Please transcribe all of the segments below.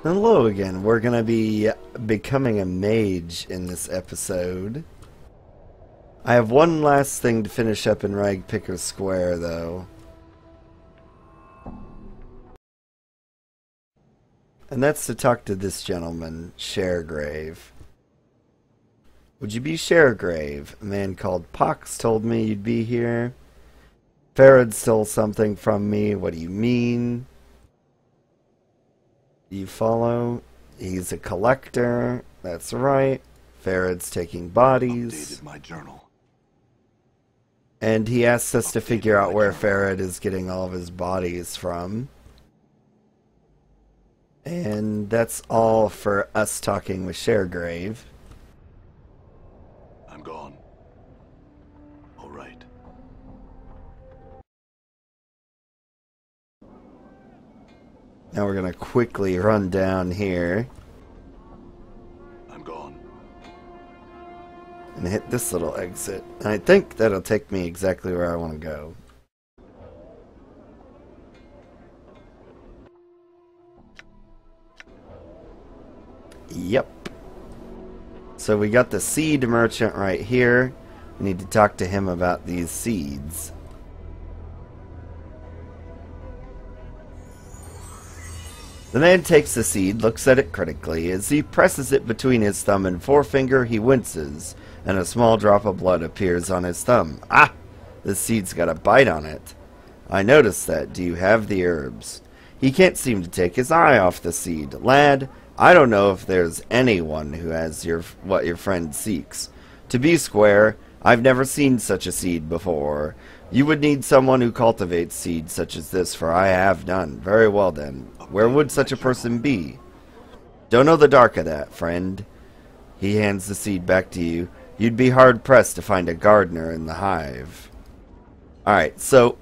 Hello again. We're going to be becoming a mage in this episode. I have one last thing to finish up in Rag Picker Square, though. And that's to talk to this gentleman, Sharegrave. Would you be Sharegrave? A man called Pox told me you'd be here. Farad stole something from me. What do you mean? You follow? He's a collector. That's right. Farad's taking bodies. Updated my journal. And he asks us to figure out where Farad is getting all of his bodies from. And that's all for us talking with Sharegrave. I'm gone. All right. Now we're going to quickly run down here. I'm gone. And hit this little exit. And I think that'll take me exactly where I want to go. Yep. So we got the seed merchant right here. We need to talk to him about these seeds. The man takes the seed, looks at it critically. As he presses it between his thumb and forefinger, he winces, and a small drop of blood appears on his thumb. Ah! The seed's got a bite on it. I noticed that. Do you have the herbs? He can't seem to take his eye off the seed. Lad, I don't know if there's anyone who has what your friend seeks. To be square, I've never seen such a seed before. You would need someone who cultivates seeds such as this, for I have none. Very well then. Where would such a person be? Don't know the dark of that, friend. He hands the seed back to you. You'd be hard-pressed to find a gardener in the hive. Alright, so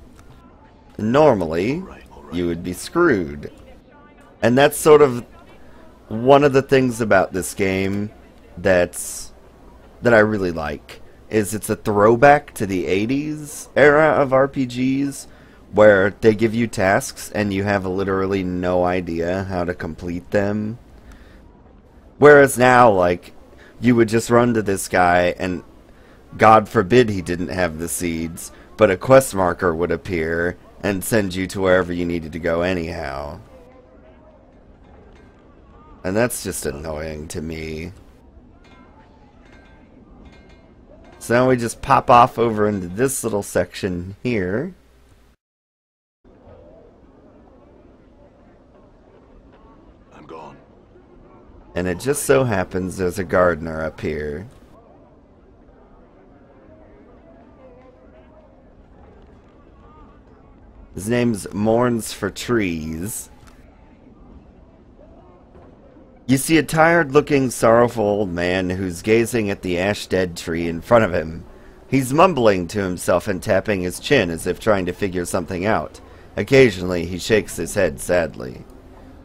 normally you would be screwed. And that's sort of one of the things about this game that I really like. Is it's a throwback to the 80s era of RPGs where they give you tasks and you have literally no idea how to complete them. Whereas now, like, you would just run to this guy and God forbid he didn't have the seeds, but a quest marker would appear and send you to wherever you needed to go anyhow. And that's just annoying to me. So now we just pop off over into this little section here. I'm gone. And it just so happens there's a gardener up here. His name's Mourns for Trees. You see a tired-looking, sorrowful old man who's gazing at the ash-dead tree in front of him. He's mumbling to himself and tapping his chin as if trying to figure something out. Occasionally, he shakes his head sadly.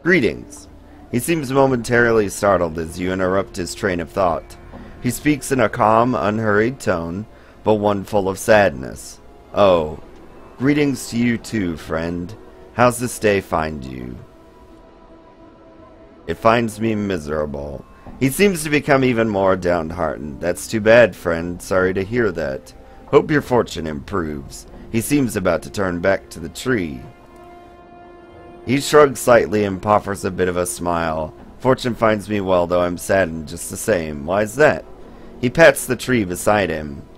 Greetings. He seems momentarily startled as you interrupt his train of thought. He speaks in a calm, unhurried tone, but one full of sadness. Oh, greetings to you too, friend. How's this day find you? It finds me miserable. He seems to become even more downhearted. That's too bad, friend. Sorry to hear that. Hope your fortune improves. He seems about to turn back to the tree. He shrugs slightly and offers a bit of a smile. Fortune finds me well, though I'm saddened just the same. Why's that? He pats the tree beside him.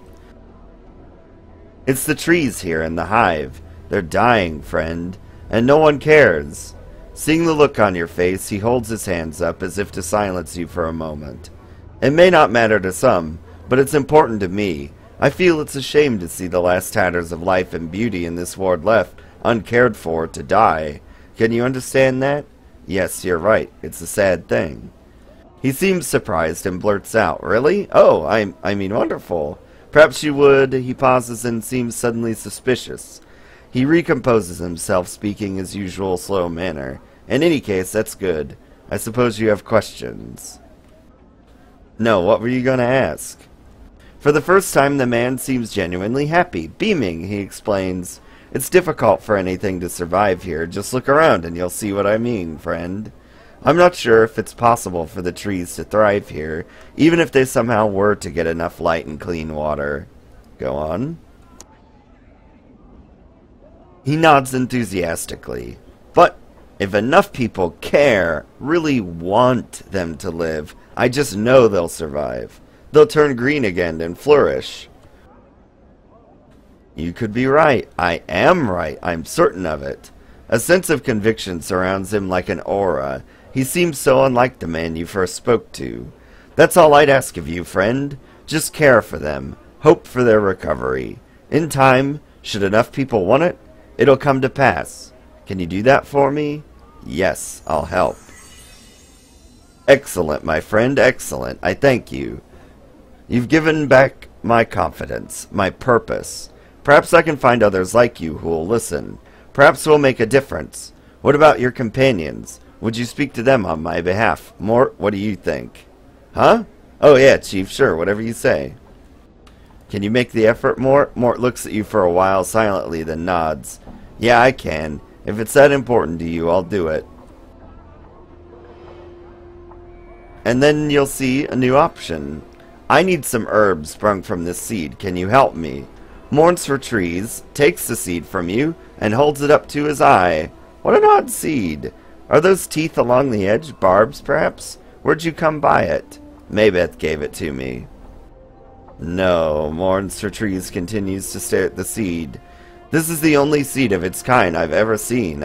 It's the trees here in the hive. They're dying, friend, and no one cares. Seeing the look on your face, he holds his hands up as if to silence you for a moment. It may not matter to some, but it's important to me. I feel it's a shame to see the last tatters of life and beauty in this ward left, uncared for, to die. Can you understand that? Yes, you're right. It's a sad thing. He seems surprised and blurts out, Really? Oh, I mean wonderful. Perhaps you would. He pauses and seems suddenly suspicious. He recomposes himself, speaking his usual slow manner. In any case, that's good. I suppose you have questions. No, what were you going to ask? For the first time, the man seems genuinely happy. Beaming, he explains. It's difficult for anything to survive here. Just look around and you'll see what I mean, friend. I'm not sure if it's possible for the trees to thrive here, even if they somehow were to get enough light and clean water. Go on. He nods enthusiastically. But if enough people care, really want them to live, I just know they'll survive. They'll turn green again and flourish. You could be right. I am right. I'm certain of it. A sense of conviction surrounds him like an aura. He seems so unlike the man you first spoke to. That's all I'd ask of you, friend. Just care for them. Hope for their recovery. In time, should enough people want it, it'll come to pass. Can you do that for me? Yes, I'll help. Excellent, my friend, excellent. I thank you. You've given back my confidence, my purpose. Perhaps I can find others like you who will listen. Perhaps we'll make a difference. What about your companions? Would you speak to them on my behalf? Mort, what do you think? Huh? Oh yeah, Chief, sure, whatever you say. Can you make the effort, Mort? Mort looks at you for a while silently, then nods. Yeah, I can. If it's that important to you, I'll do it. And then you'll see a new option. I need some herbs sprung from this seed. Can you help me? Mourns for trees, takes the seed from you, and holds it up to his eye. What an odd seed. Are those teeth along the edge barbs, perhaps? Where'd you come by it? Mebbeth gave it to me. No, Mourns for trees continues to stare at the seed. This is the only seed of its kind I've ever seen.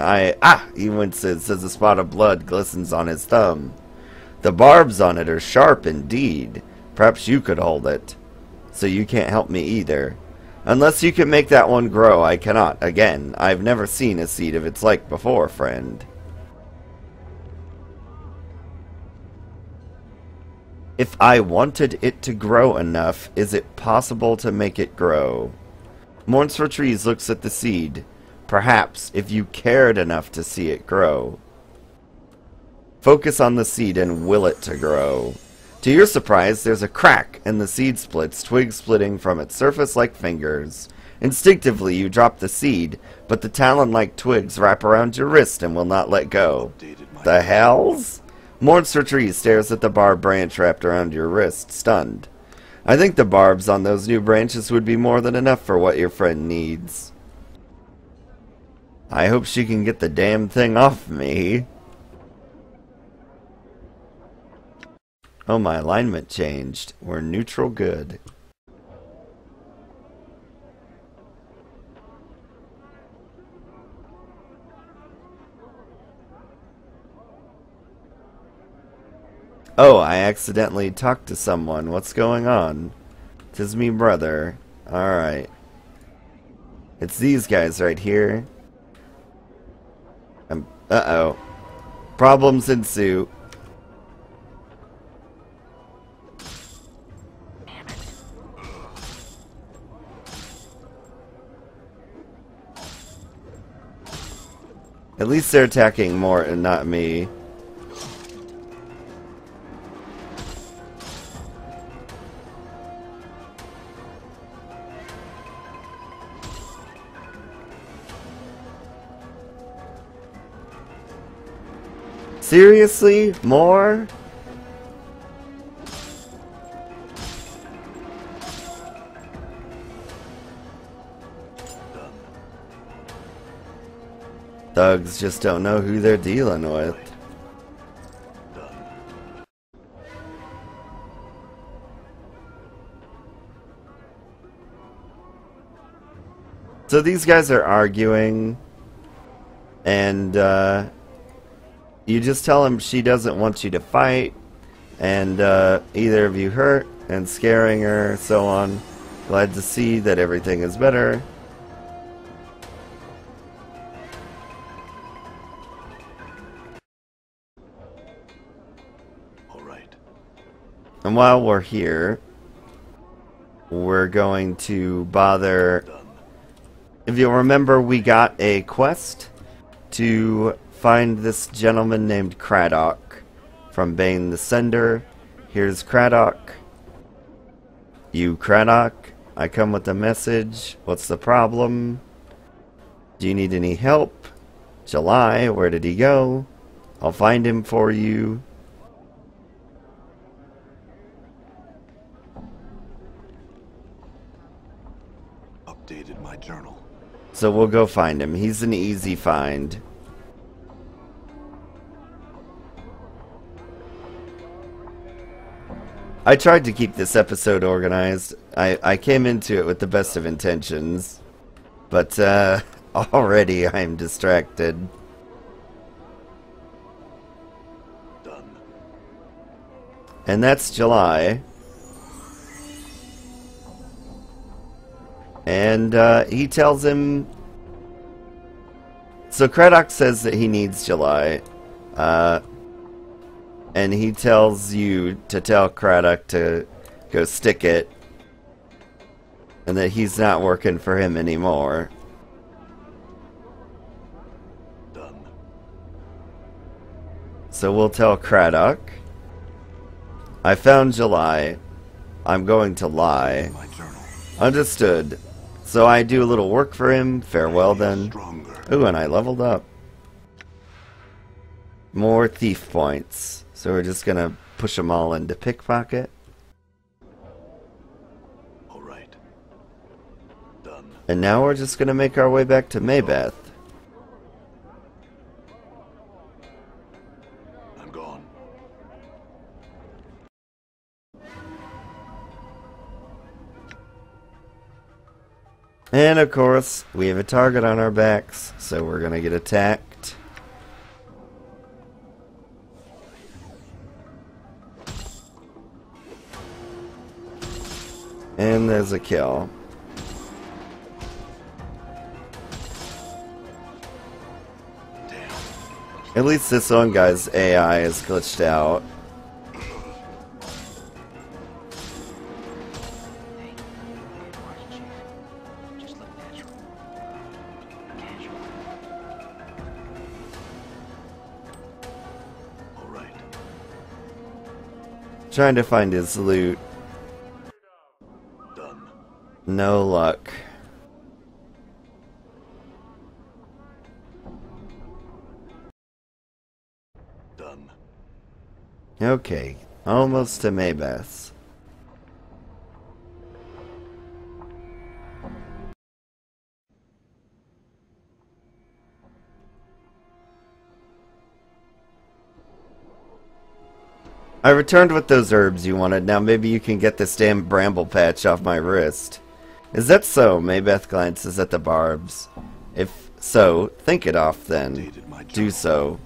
He winces as a spot of blood glistens on his thumb. The barbs on it are sharp indeed. Perhaps you could hold it. So you can't help me either. Unless you can make that one grow, I cannot. Again, I've never seen a seed of its like before, friend. If I wanted it to grow enough, is it possible to make it grow? Mourns for Trees looks at the seed. Perhaps, if you cared enough to see it grow. Focus on the seed and will it to grow. To your surprise, there's a crack, and the seed splits, twigs splitting from its surface like fingers. Instinctively, you drop the seed, but the talon-like twigs wrap around your wrist and will not let go. The hells? Mourns for Trees stares at the barbed branch wrapped around your wrist, stunned. I think the barbs on those new branches would be more than enough for what your friend needs. I hope she can get the damn thing off me. Oh, my alignment changed. We're neutral good. Oh, I accidentally talked to someone. What's going on? 'Tis me, brother. Alright. It's these guys right here. Uh-oh. Problems ensue. At least they're attacking Mort and not me. Seriously? More? Thugs just don't know who they're dealing with. So these guys are arguing, and you just tell him she doesn't want you to fight, and either of you hurt, and scaring her, so on. Glad to see that everything is better. And while we're here, we're going to bother... If you'll remember, we got a quest to find this gentleman named Craddock from Bane the Sender. Here's Craddock. You, Craddock, I come with a message. What's the problem? Do you need any help? July, where did he go? I'll find him for you. Updated my journal. So we'll go find him. He's an easy find. I tried to keep this episode organized. I came into it with the best of intentions. But already I'm distracted. Done. And that's July. And he tells him... So Craddock says that he needs July. And he tells you to tell Craddock to go stick it. And that he's not working for him anymore. Done. So we'll tell Craddock. I found July. I'm going to lie. My journal. Understood. So I do a little work for him. Farewell then. Stronger. Ooh, and I leveled up. More thief points. So we're just gonna push them all into pickpocket. Alright. Done. And now we're just gonna make our way back to Mebbeth. I'm gone. And of course, we have a target on our backs, so we're gonna get attacked. And there's a kill. Damn. At least this one guy's AI is glitched out. Alright. Trying to find his loot. Done. No luck. Done. Okay, almost to Mebbeth. I returned with those herbs you wanted. Now maybe you can get this damn bramble patch off my wrist. Is that so? Mebbeth glances at the barbs. If so, think it off then. Updated my Do journal. so.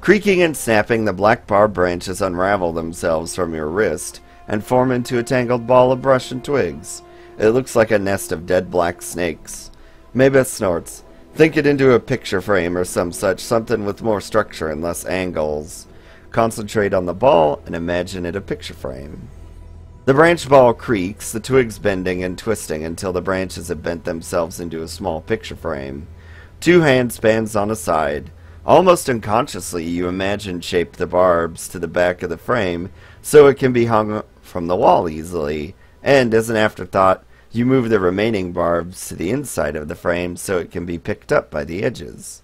Creaking and snapping, the black barb branches unravel themselves from your wrist and form into a tangled ball of brush and twigs. It looks like a nest of dead black snakes. Mebbeth snorts. Think it into a picture frame or some such, something with more structure and less angles. Concentrate on the ball and imagine it a picture frame. The branch ball creaks, the twigs bending and twisting until the branches have bent themselves into a small picture frame. 2 handspans on a side. Almost unconsciously, you imagine shape the barbs to the back of the frame so it can be hung from the wall easily, and as an afterthought, you move the remaining barbs to the inside of the frame so it can be picked up by the edges.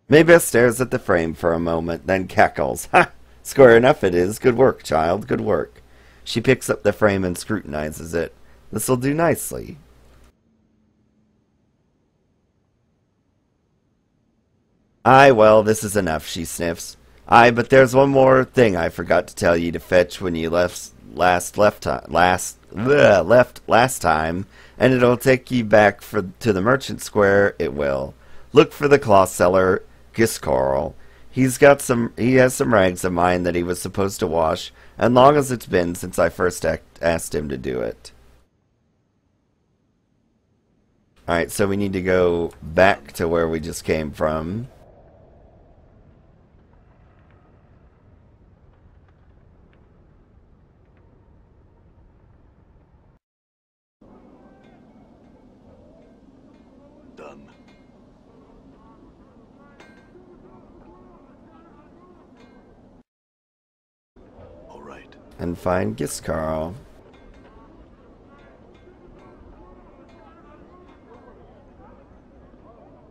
Mebbeth stares at the frame for a moment, then cackles. Ha! Square enough it is. Good work, child. Good work. She picks up the frame and scrutinizes it. This'll do nicely. Aye, well, this is enough, she sniffs. Aye, but there's one more thing I forgot to tell you to fetch when you left last time, and it'll take you back to the merchant square. It will. Look for the cloth seller, Giscoral. He has some rags of mine that he was supposed to wash, and long as it's been since I first asked him to do it. Alright, so we need to go back to where we just came from. Done. Alright. And find Giscarl.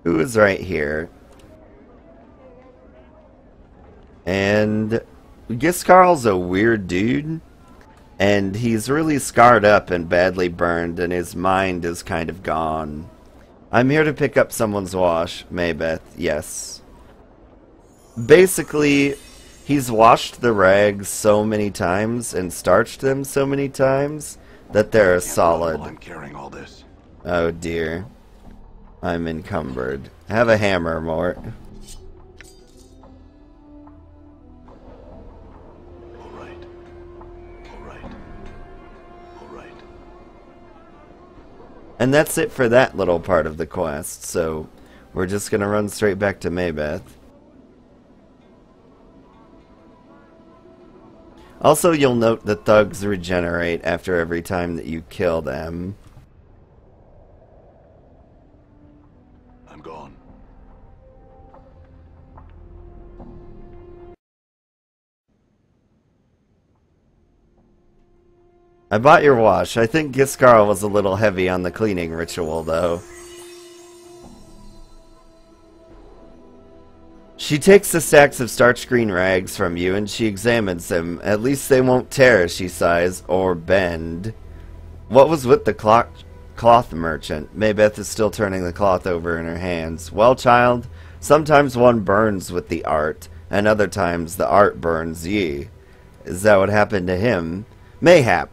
Who is right here? And Giskarl's a weird dude, and he's really scarred up and badly burned, and his mind is kind of gone. I'm here to pick up someone's wash, Mebbeth, yes. Basically, he's washed the rags so many times and starched them so many times that they're solid. I'm carrying all this. Oh dear. I'm encumbered. Have a hammer, Mort. And that's it for that little part of the quest, so we're just gonna run straight back to Mebbeth. Also, you'll note that thugs regenerate after every time that you kill them. I'm gone. I bought your wash. I think Giskarl was a little heavy on the cleaning ritual, though. She takes the stacks of starch green rags from you and she examines them. At least they won't tear, she sighs, or bend. What was with the cloth merchant? Mebbeth is still turning the cloth over in her hands. Well, child, sometimes one burns with the art, and other times the art burns ye. Is that what happened to him? Mayhap.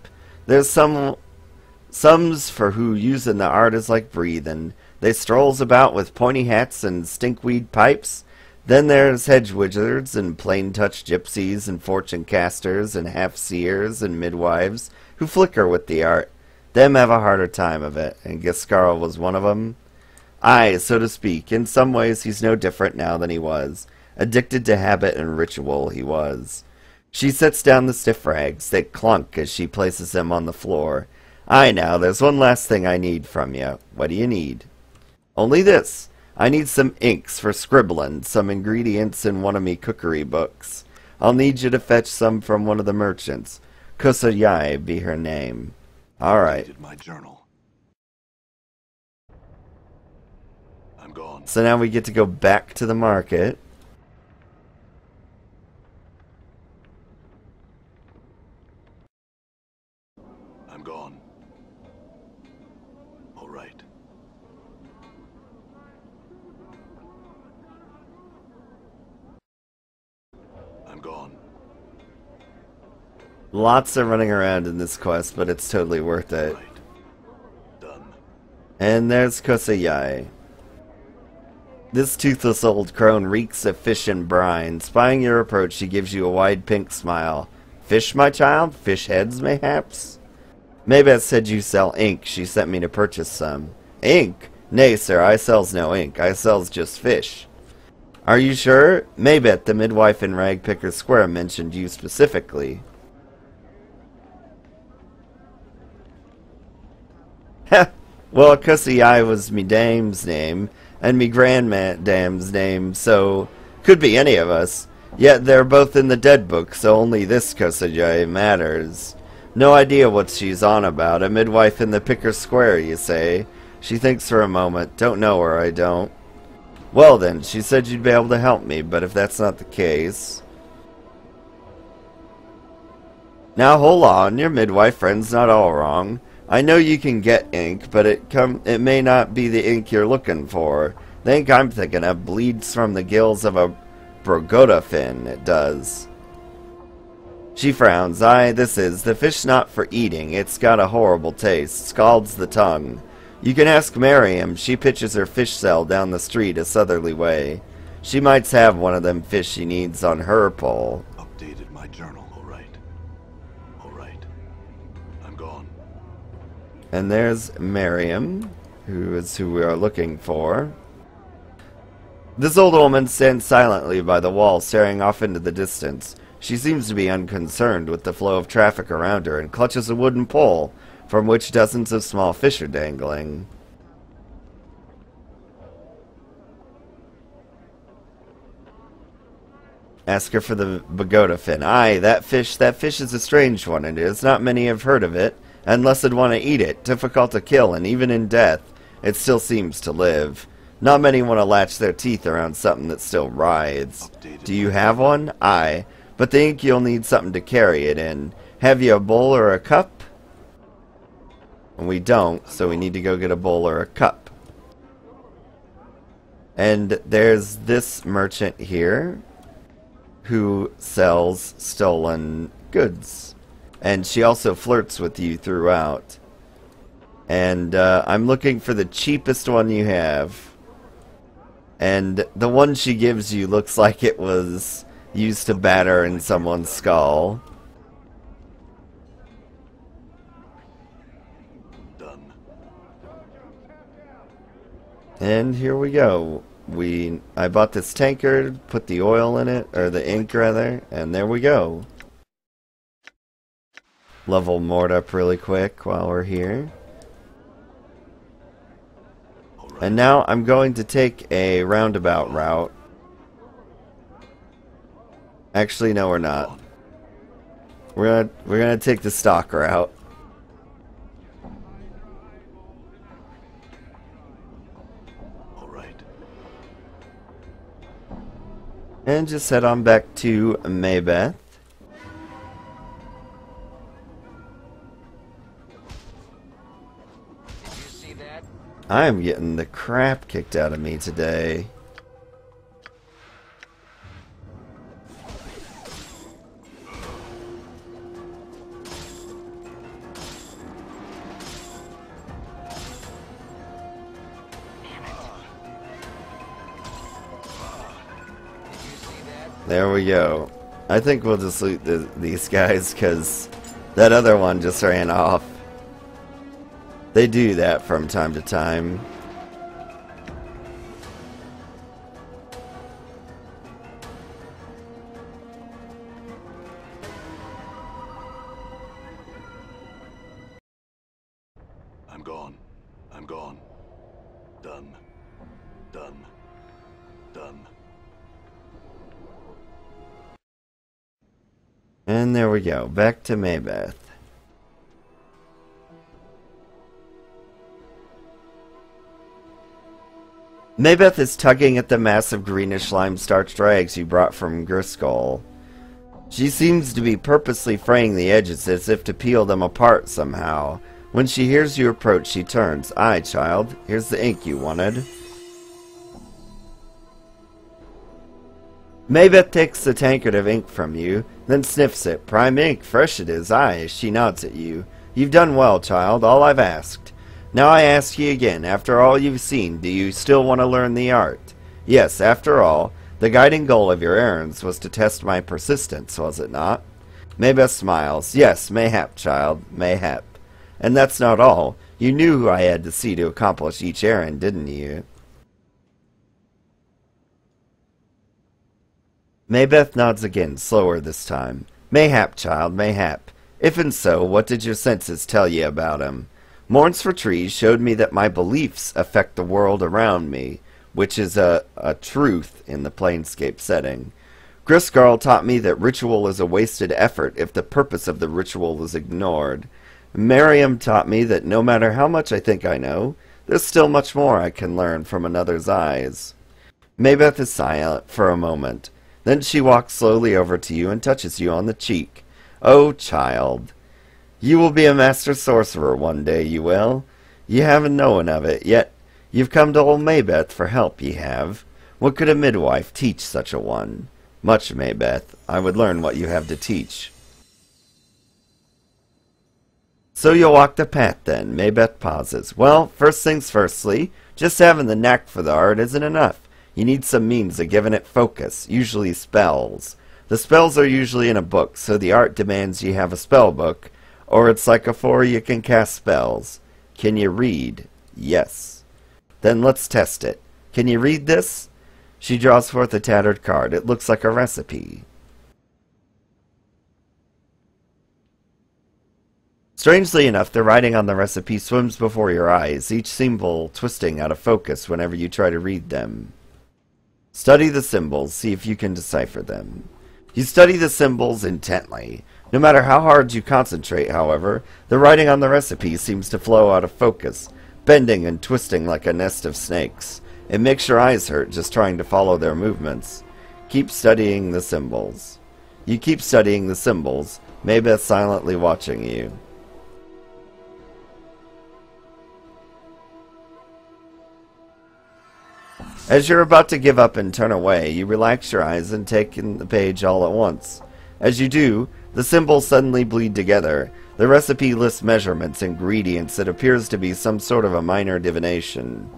There's some's for who using the art is like breathing. They strolls about with pointy hats and stinkweed pipes. Then there's hedge wizards and plain-touch gypsies and fortune casters and half-seers and midwives who flicker with the art. Them have a harder time of it, and Giskarl was one of 'em. Aye, so to speak. In some ways he's no different now than he was. Addicted to habit and ritual he was. She sets down the stiff rags. They clunk as she places them on the floor. Aye now, there's one last thing I need from you. What do you need? Only this. I need some inks for scribbling, some ingredients in one of me cookery books. I'll need you to fetch some from one of the merchants. Kusayai be her name. Alright. My journal. I'm gone. So now we get to go back to the market. I'm gone. All right. I'm gone. Lots of running around in this quest, but it's totally worth it. Right. Done. And there's Kusayai. This toothless old crone reeks of fish and brine. Spying your approach, she gives you a wide pink smile. Fish, my child? Fish heads, mayhaps? Mebbeth said you sell ink. She sent me to purchase some. Ink? Nay, sir, I sells no ink. I sells just fish. Are you sure? Mebbeth, the midwife in Ragpicker Square, mentioned you specifically. Heh, well, Kusayai was me dame's name, and me grandmadame's name, so could be any of us. Yet they're both in the dead book, so only this Kusayai matters. No idea what she's on about. A midwife in the Picker Square, you say? She thinks for a moment. Don't know her, I don't. Well then, she said you'd be able to help me, but if that's not the case... Now hold on, your midwife friend's not all wrong. I know you can get ink, but it may not be the ink you're looking for. The ink I'm thinking of bleeds from the gills of a Brogoda fin, it does. She frowns. Aye, this is. The fish's not for eating. It's got a horrible taste. Scalds the tongue. You can ask Miriam. She pitches her fish cell down the street a southerly way. She might have one of them fish she needs on her pole. Updated my journal. All right. All right. I'm gone. And there's Miriam, who is who we are looking for. This old woman stands silently by the wall, staring off into the distance. She seems to be unconcerned with the flow of traffic around her and clutches a wooden pole from which dozens of small fish are dangling. Ask her for the Pagoda fin. Aye, that fish is a strange one, and it's not many have heard of it, unless they'd want to eat it. Difficult to kill, and even in death, it still seems to live. Not many want to latch their teeth around something that still writhes. Do you have one? Aye. But the ink you'll need something to carry it in. Have you a bowl or a cup? And we don't, so we need to go get a bowl or a cup. And there's this merchant here who sells stolen goods. And she also flirts with you throughout. And I'm looking for the cheapest one you have. And the one she gives you looks like it was used to batter in someone's skull. Done. And here we go. I bought this tankard, put the oil in it, or the ink rather, and there we go. Level Mort up really quick while we're here. And now I'm going to take a roundabout route. Actually, no, we're not. We're gonna take the stock route. All right. And just head on back to Mebbeth. I am getting the crap kicked out of me today. There we go. I think we'll just loot these guys because that other one just ran off. They do that from time to time. I'm gone. I'm gone. Done. Done. Done. And there we go. Back to Mebbeth. Mebbeth is tugging at the massive greenish lime-starched rags you brought from Griskull. She seems to be purposely fraying the edges as if to peel them apart somehow. When she hears you approach, she turns. Aye, child, here's the ink you wanted. Mebbeth takes the tankard of ink from you, then sniffs it. Prime ink, fresh it is. Aye, she nods at you. You've done well, child, all I've asked. Now I ask ye again, after all you've seen, do you still want to learn the art? Yes, after all, the guiding goal of your errands was to test my persistence, was it not? Mebbeth smiles. Yes, mayhap, child, mayhap. And that's not all. You knew who I had to see to accomplish each errand, didn't you? Mebbeth nods again, slower this time. Mayhap, child, mayhap. If and so, what did your senses tell ye about him? Mourns for Trees showed me that my beliefs affect the world around me, which is a truth in the Planescape setting. Griskull taught me that ritual is a wasted effort if the purpose of the ritual is ignored. Miriam taught me that no matter how much I think I know, there's still much more I can learn from another's eyes. Mebbeth is silent for a moment. Then she walks slowly over to you and touches you on the cheek. Oh, child. You will be a master sorcerer one day, you will. You haven't known of it, yet you've come to old Mebbeth for help, ye have. What could a midwife teach such a one? Much, Mebbeth. I would learn what you have to teach. So you'll walk the path then, Mebbeth pauses. Well, first things firstly, just having the knack for the art isn't enough. You need some means of giving it focus, usually spells. The spells are usually in a book, so the art demands you have a spell book, or it's like a 4 you can cast spells. Can you read? Yes. Then let's test it. Can you read this? She draws forth a tattered card. It looks like a recipe. Strangely enough, the writing on the recipe swims before your eyes, each symbol twisting out of focus whenever you try to read them. Study the symbols, see if you can decipher them. You study the symbols intently. No matter how hard you concentrate, however, the writing on the recipe seems to flow out of focus, bending and twisting like a nest of snakes. It makes your eyes hurt just trying to follow their movements. Keep studying the symbols. You keep studying the symbols, Mebbeth silently watching you. As you're about to give up and turn away, you relax your eyes and take in the page all at once. As you do, the symbols suddenly bleed together. The recipe lists measurements, ingredients. It appears to be some sort of a minor divination.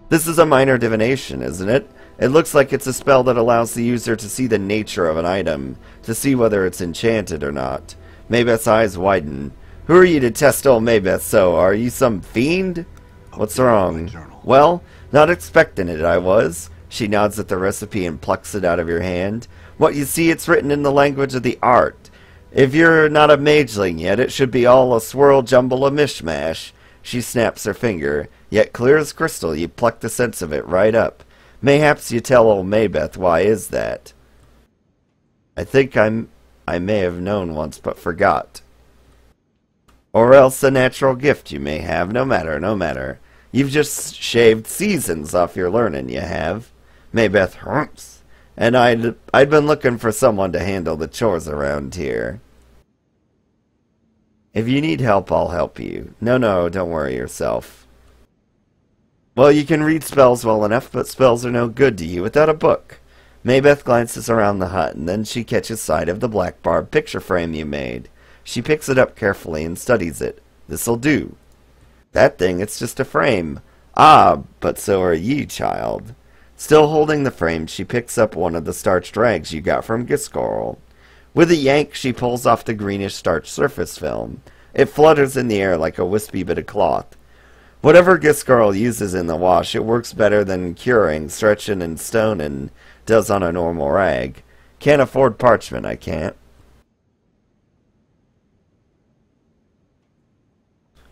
This is a minor divination, isn't it? It looks like it's a spell that allows the user to see the nature of an item, to see whether it's enchanted or not. Mebbeth's eyes widen. Who are you to test old Mebbeth so? Are you some fiend? What's wrong? Well, not expecting it, I was. She nods at the recipe and plucks it out of your hand. What you see, it's written in the language of the art. If you're not a mageling yet, it should be all a swirl jumble of mishmash. She snaps her finger. Yet clear as crystal, you pluck the sense of it right up. Mayhaps you tell old Mebbeth why is that. I think I may have known once, but forgot. Or else a natural gift you may have, no matter, no matter. You've just shaved seasons off your learning, you have. Mebbeth humps. And I'd been looking for someone to handle the chores around here. If you need help, I'll help you. No, don't worry yourself. Well, you can read spells well enough, but spells are no good to you without a book. Mebbeth glances around the hut, and then she catches sight of the black barb picture frame you made. She picks it up carefully and studies it. This'll do. That thing, it's just a frame. Ah, but so are ye, child. Still holding the frame, she picks up one of the starched rags you got from Giscorl. With a yank, she pulls off the greenish starched surface film. It flutters in the air like a wispy bit of cloth. Whatever Giscorl uses in the wash, it works better than curing, stretching, and stoning does on a normal rag. Can't afford parchment, I can't.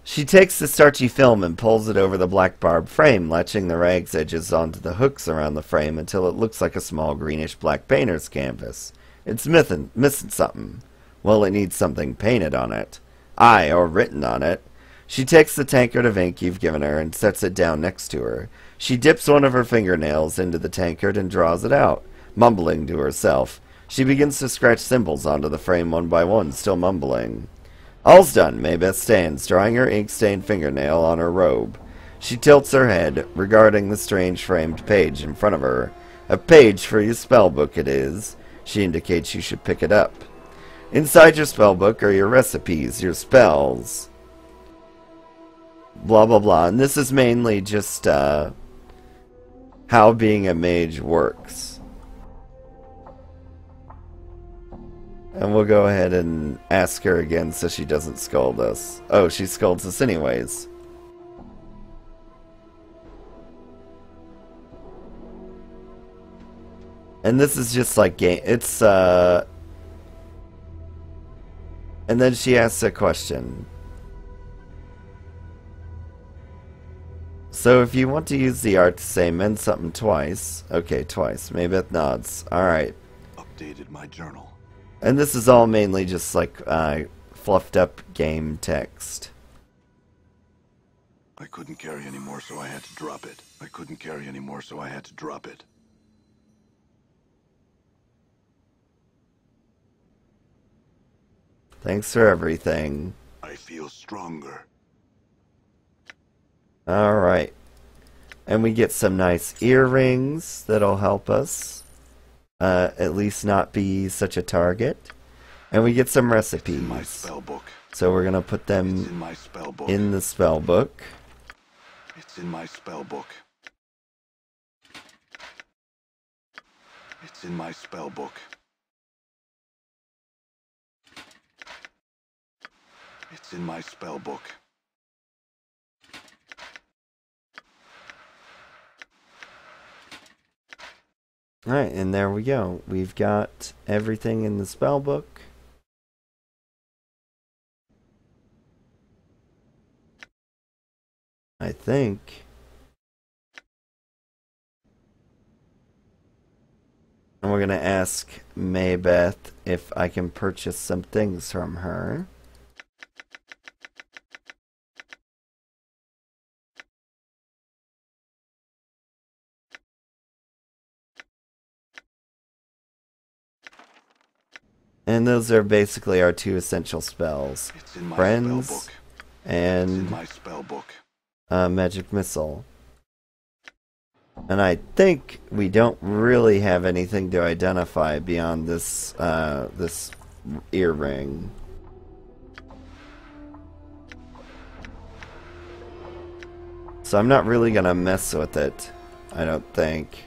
She takes the starchy film and pulls it over the black barb frame, latching the rag's edges onto the hooks around the frame until it looks like a small greenish-black painter's canvas. It's missing something. Well, it needs something painted on it. Aye, or written on it. She takes the tankard of ink you've given her and sets it down next to her. She dips one of her fingernails into the tankard and draws it out, mumbling to herself. She begins to scratch symbols onto the frame one by one, still mumbling. All's done. Mebbeth stands, drying her ink-stained fingernail on her robe. She tilts her head, regarding the strange framed page in front of her. A page for your spellbook it is. She indicates you should pick it up. Inside your spellbook are your recipes, your spells. Blah, blah, blah. And this is mainly just, how being a mage works. And we'll go ahead and ask her again so she doesn't scold us. Oh, she scolds us anyways. And this is just like game. It's, and then she asks a question. So if you want to use the art to say mend something twice. Okay, twice. Mebbeth nods. Alright. Updated my journal. And this is all mainly just like fluffed up game text. I couldn't carry anymore, so I had to drop it. I couldn't carry anymore, so I had to drop it. Thanks for everything. I feel stronger. Alright. And we get some nice earrings that'll help us. At least not be such a target. And we get some recipes. In my spell book. So we're gonna put them in my spell book. In the spell book. It's in my spell book. It's in my spell book. It's in my spell book. Alright, and there we go. We've got everything in the spell book. I think. And we're going to ask Mebbeth if I can purchase some things from her. And those are basically our two essential spells. It's in my Friends spell book. It's and in my spell book. Magic Missile. And I think we don't really have anything to identify beyond this this earring. So I'm not really gonna mess with it, I don't think.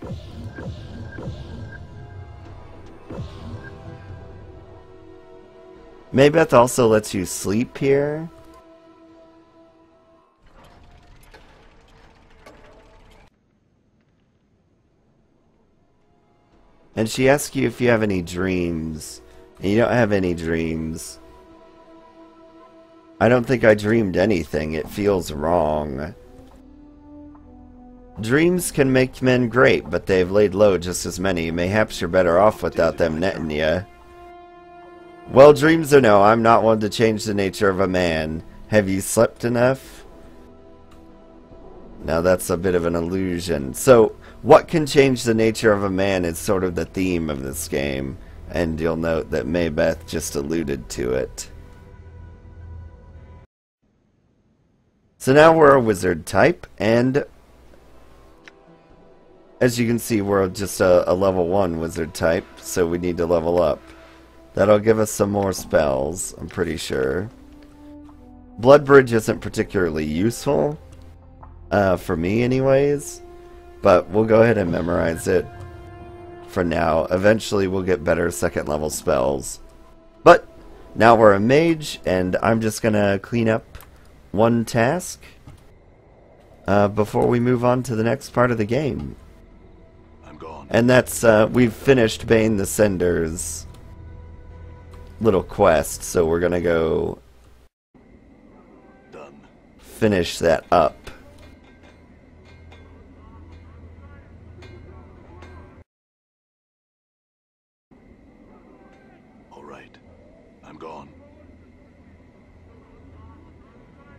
Mebbeth also lets you sleep here. And she asks you if you have any dreams. And you don't have any dreams. I don't think I dreamed anything. It feels wrong. Dreams can make men great, but they've laid low just as many. Mayhaps you're better off without them netting ya. Well, dreams or no, I'm not one to change the nature of a man. Have you slept enough? Now that's a bit of an illusion. So, what can change the nature of a man is sort of the theme of this game. And you'll note that Mebbeth just alluded to it. So now we're a wizard type, and as you can see, we're just a level 1 wizard type, so we need to level up. That'll give us some more spells, I'm pretty sure. Blood Bridge isn't particularly useful, for me anyways, but we'll go ahead and memorize it for now. Eventually we'll get better second level spells. But now we're a mage, and I'm just gonna clean up one task before we move on to the next part of the game. I'm gone. And that's, we've finished Bane the Cinder's little quest, so we're gonna go Done. finish that up. All right. I'm gone.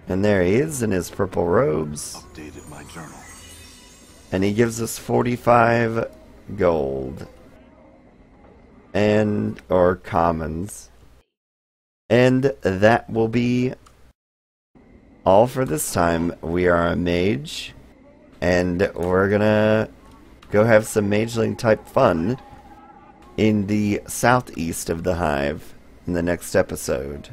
And there he is in his purple robes. Updated my journal. And he gives us 45 gold. And, or commons. And that will be all for this time. We are a mage. And we're gonna go have some mageling type fun in the southeast of the hive in the next episode.